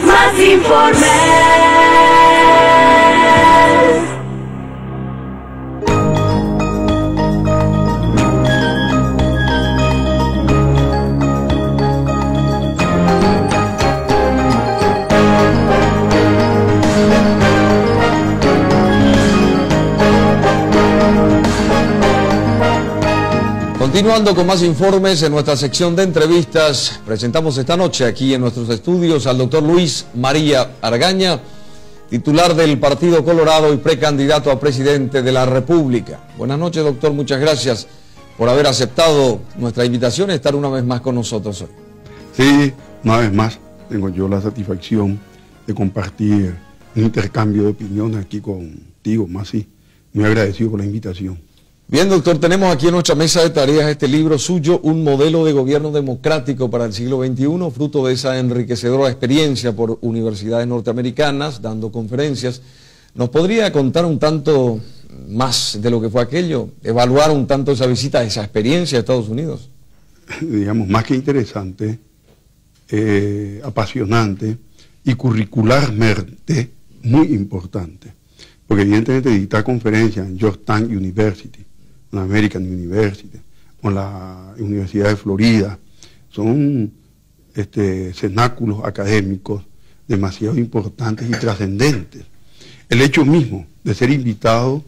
más informe. Continuando con más informes en nuestra sección de entrevistas, presentamos esta noche aquí en nuestros estudios al doctor Luis María Argaña, titular del Partido Colorado y precandidato a presidente de la República. Buenas noches, doctor, muchas gracias por haber aceptado nuestra invitación y estar una vez más con nosotros hoy. Sí, una vez más tengo yo la satisfacción de compartir un intercambio de opiniones aquí contigo, Masi. Muy agradecido por la invitación. Bien, doctor, tenemos aquí en nuestra mesa de tareas este libro suyo, Un modelo de gobierno democrático para el siglo XXI, fruto de esa enriquecedora experiencia por universidades norteamericanas, dando conferencias. ¿Nos podría contar un tanto más de lo que fue aquello? Evaluar un tanto esa visita, esa experiencia a Estados Unidos. Digamos, más que interesante, apasionante y curricularmente muy importante. Porque evidentemente dictar conferencias en Georgetown University, en la American University, o en la Universidad de Florida, son cenáculos académicos demasiado importantes y trascendentes. El hecho mismo de ser invitado,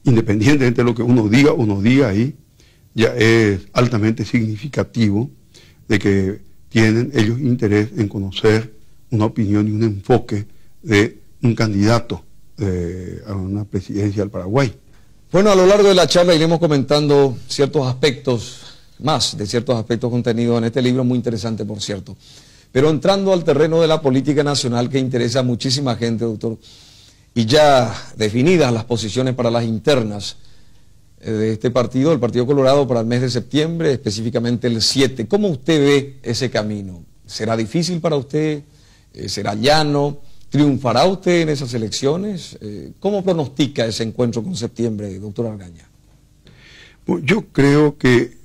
independientemente de lo que uno diga ahí, ya es altamente significativo de que tienen ellos interés en conocer una opinión y un enfoque de un candidato a una presidencia del Paraguay. Bueno, a lo largo de la charla iremos comentando ciertos aspectos, más de ciertos aspectos contenidos en este libro, muy interesante por cierto. Pero entrando al terreno de la política nacional que interesa a muchísima gente, doctor, y ya definidas las posiciones para las internas de este partido, el Partido Colorado, para el mes de septiembre, específicamente el 7, ¿cómo usted ve ese camino? ¿Será difícil para usted? ¿Será llano? ¿Triunfará usted en esas elecciones? ¿Cómo pronostica ese encuentro con septiembre, doctor Argaña? Pues yo creo que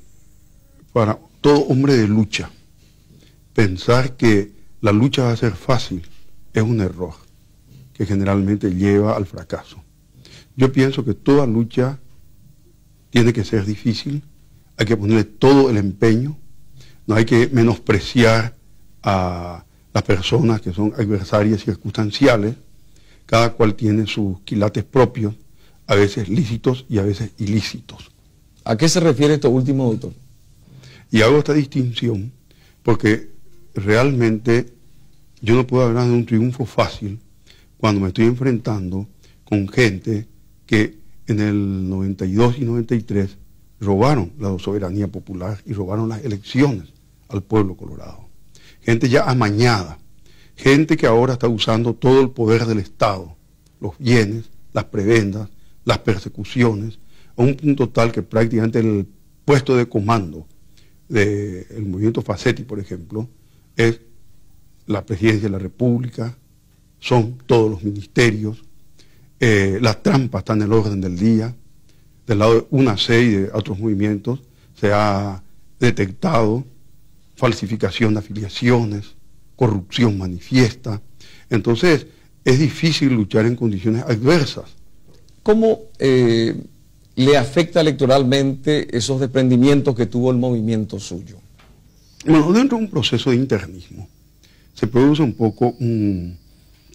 para todo hombre de lucha, pensar que la lucha va a ser fácil es un error que generalmente lleva al fracaso. Yo pienso que toda lucha tiene que ser difícil, hay que ponerle todo el empeño, no hay que menospreciar a las personas que son adversarias circunstanciales, cada cual tiene sus quilates propios, a veces lícitos y a veces ilícitos. ¿A qué se refiere esto último, doctor? Y hago esta distinción porque realmente yo no puedo hablar de un triunfo fácil cuando me estoy enfrentando con gente que en el 92 y 93 robaron la soberanía popular y robaron las elecciones al pueblo colorado. Gente ya amañada, gente que ahora está usando todo el poder del Estado, los bienes, las prebendas, las persecuciones, a un punto tal que prácticamente el puesto de comando del movimiento Faceti, por ejemplo, es la presidencia de la República, son todos los ministerios, las trampas están en el orden del día, del lado de UNAC y de otros movimientos se ha detectado falsificación de afiliaciones, corrupción manifiesta. Entonces, es difícil luchar en condiciones adversas. ¿Cómo le afecta electoralmente esos desprendimientos que tuvo el movimiento suyo? Bueno, dentro de un proceso de internismo se produce un poco un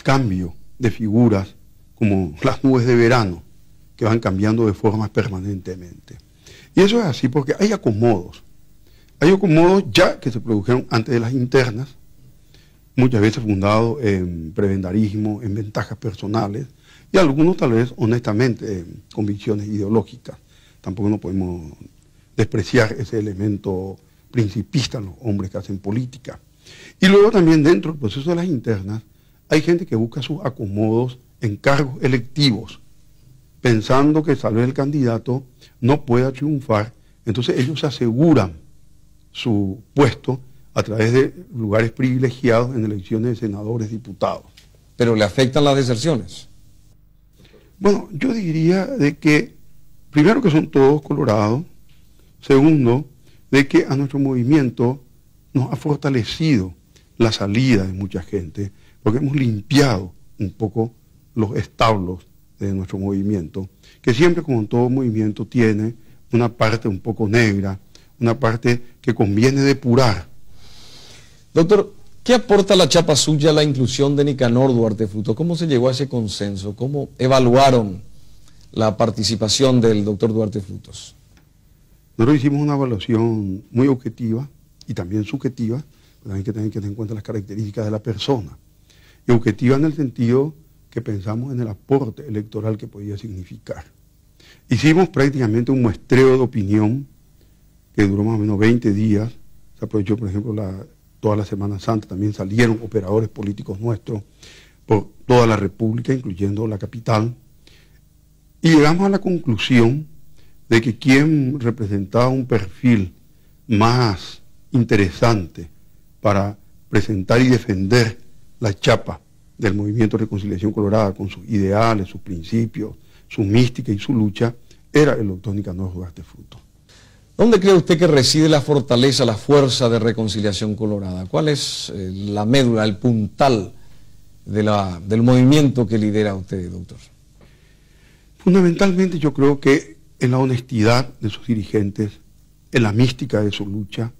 cambio de figuras como las nubes de verano que van cambiando de forma permanentemente. Y eso es así porque hay acomodos. Hay acomodos ya que se produjeron antes de las internas, muchas veces fundados en prebendarismo, en ventajas personales, y algunos tal vez honestamente en convicciones ideológicas. Tampoco no podemos despreciar ese elemento principista en los hombres que hacen política. Y luego también dentro del proceso de las internas hay gente que busca sus acomodos en cargos electivos, pensando que tal vez el candidato no pueda triunfar, entonces ellos se aseguran su puesto a través de lugares privilegiados en elecciones de senadores, diputados. ¿Pero le afectan las deserciones? Bueno, yo diría de que, primero que son todos colorados, segundo, de que a nuestro movimiento nos ha fortalecido la salida de mucha gente, porque hemos limpiado un poco los establos de nuestro movimiento, que siempre como en todo movimiento tiene una parte un poco negra, una parte que conviene depurar. Doctor, ¿qué aporta la chapa suya a la inclusión de Nicanor Duarte Frutos? ¿Cómo se llegó a ese consenso? ¿Cómo evaluaron la participación del doctor Duarte Frutos? Nosotros hicimos una evaluación muy objetiva y también subjetiva, pero también hay que tener en cuenta las características de la persona. Y objetiva en el sentido que pensamos en el aporte electoral que podía significar. Hicimos prácticamente un muestreo de opinión que duró más o menos 20 días. Se aprovechó, por ejemplo, toda la Semana Santa, también salieron operadores políticos nuestros por toda la República, incluyendo la capital, y llegamos a la conclusión de que quien representaba un perfil más interesante para presentar y defender la chapa del Movimiento de Reconciliación Colorada con sus ideales, sus principios, su mística y su lucha, era el doctor Nicanor Duarte Frutos. ¿Dónde cree usted que reside la fortaleza, la fuerza de Reconciliación Colorada? ¿Cuál es la médula, el puntal del movimiento que lidera usted, doctor? Fundamentalmente yo creo que en la honestidad de sus dirigentes, en la mística de su lucha,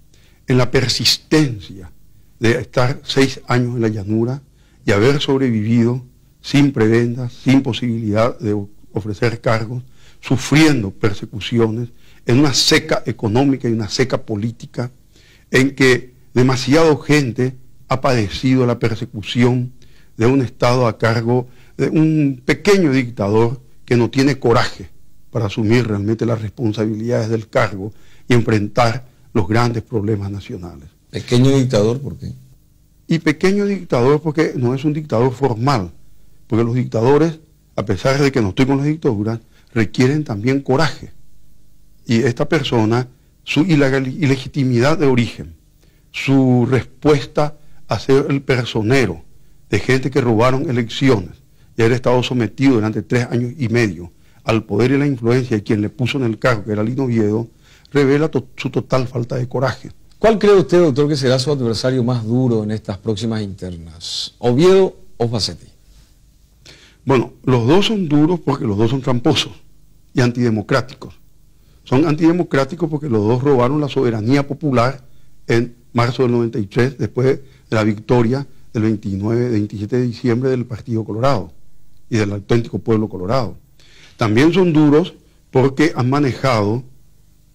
en la persistencia de estar 6 años en la llanura y haber sobrevivido sin prebendas, sin posibilidad de ofrecer cargos, sufriendo persecuciones, en una seca económica y una seca política, en que demasiada gente ha padecido la persecución de un Estado a cargo de un pequeño dictador que no tiene coraje para asumir realmente las responsabilidades del cargo y enfrentar los grandes problemas nacionales. Pequeño dictador, ¿por qué? Y pequeño dictador porque no es un dictador formal, porque los dictadores, a pesar de que no estoy con las dictaduras, requieren también coraje. Y esta persona, su ilegitimidad de origen, su respuesta a ser el personero de gente que robaron elecciones y haber estado sometido durante 3 años y medio al poder y la influencia de quien le puso en el cargo, que era Lino Oviedo, revela su total falta de coraje. ¿Cuál cree usted, doctor, que será su adversario más duro en estas próximas internas? ¿Oviedo o Facchetti? Bueno, los dos son duros porque los dos son tramposos y antidemocráticos. Son antidemocráticos porque los dos robaron la soberanía popular en marzo del 93, después de la victoria del 27 de diciembre del Partido Colorado y del auténtico pueblo colorado. También son duros porque han manejado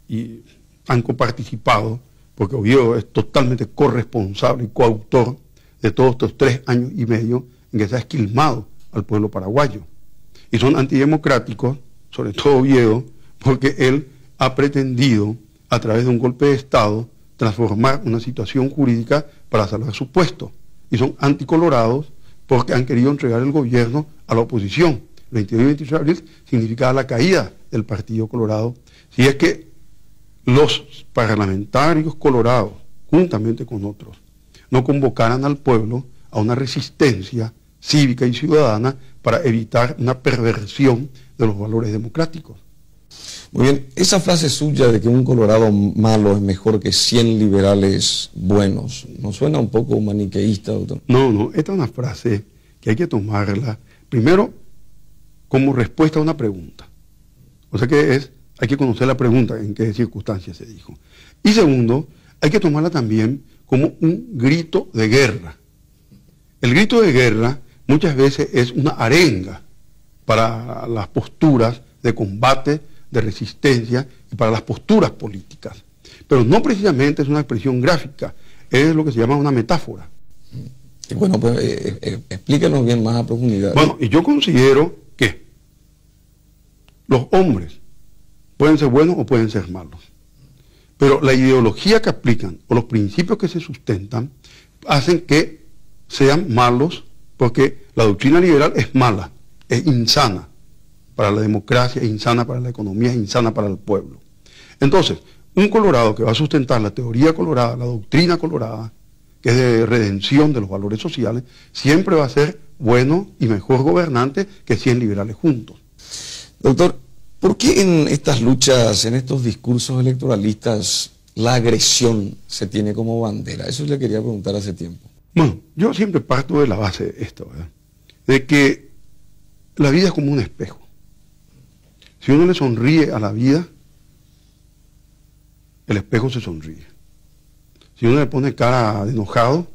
y han coparticipado, porque Oviedo es totalmente corresponsable y coautor de todos estos 3 años y medio en que se ha esquilmado al pueblo paraguayo. Y son antidemocráticos, sobre todo Oviedo, porque él ha pretendido, a través de un golpe de Estado, transformar una situación jurídica para salvar su puesto. Y son anticolorados porque han querido entregar el gobierno a la oposición. El 22 y 23 de abril significaba la caída del Partido Colorado. Si es que los parlamentarios colorados, juntamente con otros, no convocaran al pueblo a una resistencia cívica y ciudadana para evitar una perversión de los valores democráticos. Muy bien, esa frase suya de que un colorado malo es mejor que 100 liberales buenos, ¿no suena un poco maniqueísta, doctor? No, esta es una frase que hay que tomarla, primero, como respuesta a una pregunta. O sea que hay que conocer la pregunta, en qué circunstancias se dijo. Y segundo, hay que tomarla también como un grito de guerra. El grito de guerra muchas veces es una arenga para las posturas de combate, de resistencia y para las posturas políticas. Pero no precisamente es una expresión gráfica, es lo que se llama una metáfora. Y bueno, pues explíquenos bien más a profundidad. Bueno, y yo considero que los hombres pueden ser buenos o pueden ser malos, pero la ideología que aplican o los principios que se sustentan hacen que sean malos, porque la doctrina liberal es mala, es insana para la democracia, es insana para la economía, es insana para el pueblo. Entonces, un colorado que va a sustentar la teoría colorada, la doctrina colorada, que es de redención de los valores sociales, siempre va a ser bueno y mejor gobernante que 100 liberales juntos. Doctor, ¿por qué en estas luchas, en estos discursos electoralistas, la agresión se tiene como bandera? Eso le quería preguntar hace tiempo. Bueno, yo siempre parto de la base de esto, ¿verdad? De que la vida es como un espejo. Si uno le sonríe a la vida, el espejo se sonríe. Si uno le pone cara de enojado,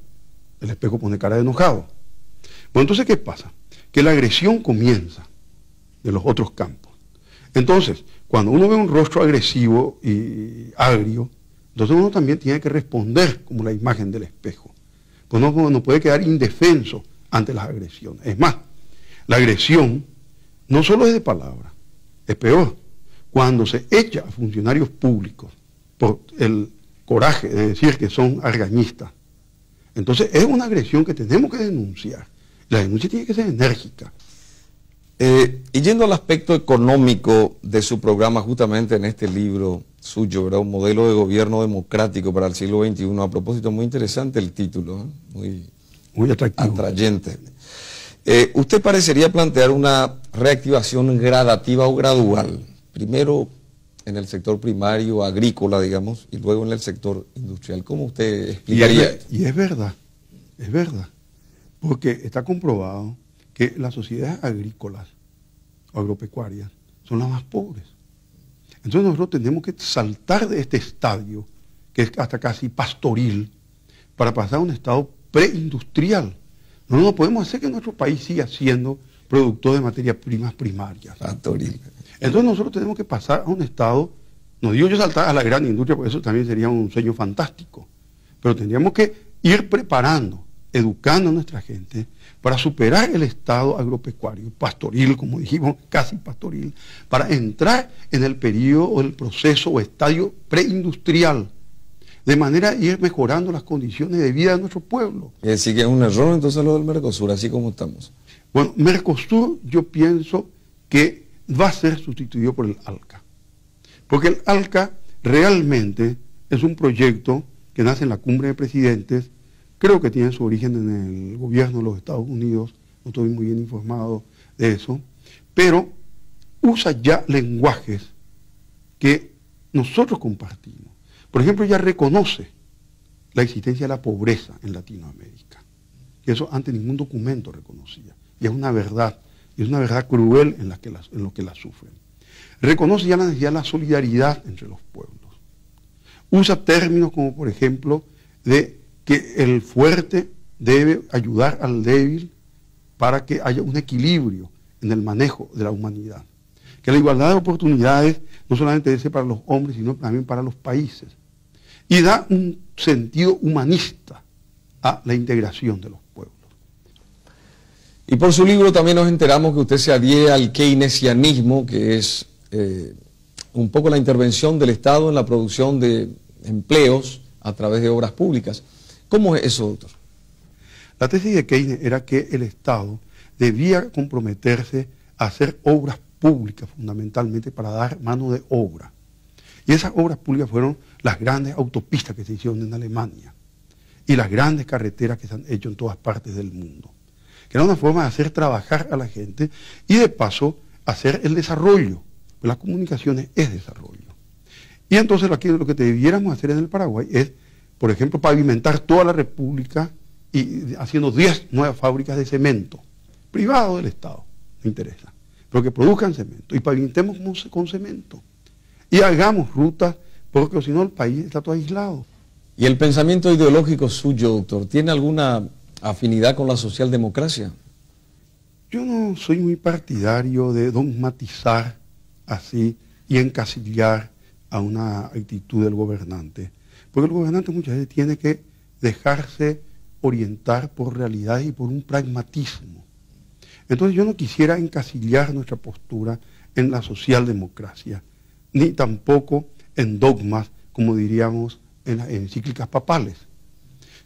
el espejo pone cara de enojado. Bueno, entonces, ¿qué pasa? Que la agresión comienza de los otros campos. Entonces, cuando uno ve un rostro agresivo y agrio, entonces uno también tiene que responder como la imagen del espejo. Pues no puede quedar indefenso ante las agresiones. Es más, la agresión no solo es de palabra, es peor. Cuando se echa a funcionarios públicos por el coraje de decir que son argañistas, entonces es una agresión que tenemos que denunciar. La denuncia tiene que ser enérgica. Y yendo al aspecto económico de su programa, justamente en este libro suyo, ¿verdad? Un modelo de gobierno democrático para el siglo XXI. A propósito, muy interesante el título, ¿eh? Muy atractivo. Atrayente. Usted parecería plantear una reactivación gradativa o gradual. Primero en el sector primario, agrícola, digamos, y luego en el sector industrial. ¿Cómo usted explicaría? Y es verdad, porque está comprobado que las sociedades agrícolas o agropecuarias son las más pobres. Entonces nosotros tenemos que saltar de este estadio, que es hasta casi pastoril, para pasar a un estado preindustrial. No podemos hacer que nuestro país siga siendo productor de materias primas primarias. Pastoril. Entonces nosotros tenemos que pasar a un estado, no digo yo saltar a la gran industria, porque eso también sería un sueño fantástico, pero tendríamos que ir preparando, educando a nuestra gente para superar el estado agropecuario, pastoril, como dijimos, casi pastoril, para entrar en el periodo o el proceso o estadio preindustrial, de manera de ir mejorando las condiciones de vida de nuestro pueblo. Es decir, que es un error entonces lo del Mercosur, así como estamos. Bueno, Mercosur yo pienso que va a ser sustituido por el ALCA, porque el ALCA realmente es un proyecto que nace en la Cumbre de Presidentes. Creo que tiene su origen en el gobierno de los Estados Unidos, no estoy muy bien informado de eso, pero usa ya lenguajes que nosotros compartimos. Por ejemplo, ya reconoce la existencia de la pobreza en Latinoamérica, que eso antes ningún documento reconocía, y es una verdad cruel en lo que la sufren. Reconoce ya la necesidad de la solidaridad entre los pueblos. Usa términos como, por ejemplo, de que el fuerte debe ayudar al débil para que haya un equilibrio en el manejo de la humanidad. Que la igualdad de oportunidades no solamente debe ser para los hombres, sino también para los países. Y da un sentido humanista a la integración de los pueblos. Y por su libro también nos enteramos que usted se adhiere al keynesianismo, que es un poco la intervención del Estado en la producción de empleos a través de obras públicas. ¿Cómo es eso, doctor? La tesis de Keynes era que el Estado debía comprometerse a hacer obras públicas fundamentalmente para dar mano de obra. Y esas obras públicas fueron las grandes autopistas que se hicieron en Alemania y las grandes carreteras que se han hecho en todas partes del mundo. Que era una forma de hacer trabajar a la gente y de paso hacer el desarrollo. Pues las comunicaciones es desarrollo. Y entonces lo que debiéramos hacer en el Paraguay es, por ejemplo, pavimentar toda la República y haciendo 10 nuevas fábricas de cemento, privado del Estado, me interesa, pero que produzcan cemento y pavimentemos con cemento y hagamos rutas, porque si no el país está todo aislado. ¿Y el pensamiento ideológico suyo, doctor, tiene alguna afinidad con la socialdemocracia? Yo no soy muy partidario de dogmatizar así y encasillar a una actitud del gobernante, porque el gobernante muchas veces tiene que dejarse orientar por realidades y por un pragmatismo. Entonces yo no quisiera encasillar nuestra postura en la socialdemocracia, ni tampoco en dogmas, como diríamos en las encíclicas papales.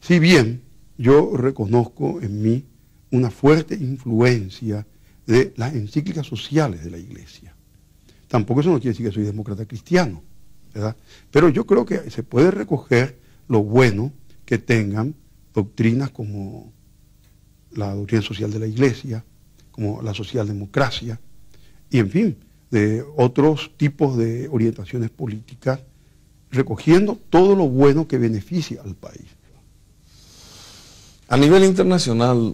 Si bien yo reconozco en mí una fuerte influencia de las encíclicas sociales de la Iglesia. Tampoco eso no quiere decir que soy demócrata cristiano, ¿verdad? Pero yo creo que se puede recoger lo bueno que tengan doctrinas como la doctrina social de la Iglesia, como la socialdemocracia, y en fin, de otros tipos de orientaciones políticas, recogiendo todo lo bueno que beneficia al país. A nivel internacional,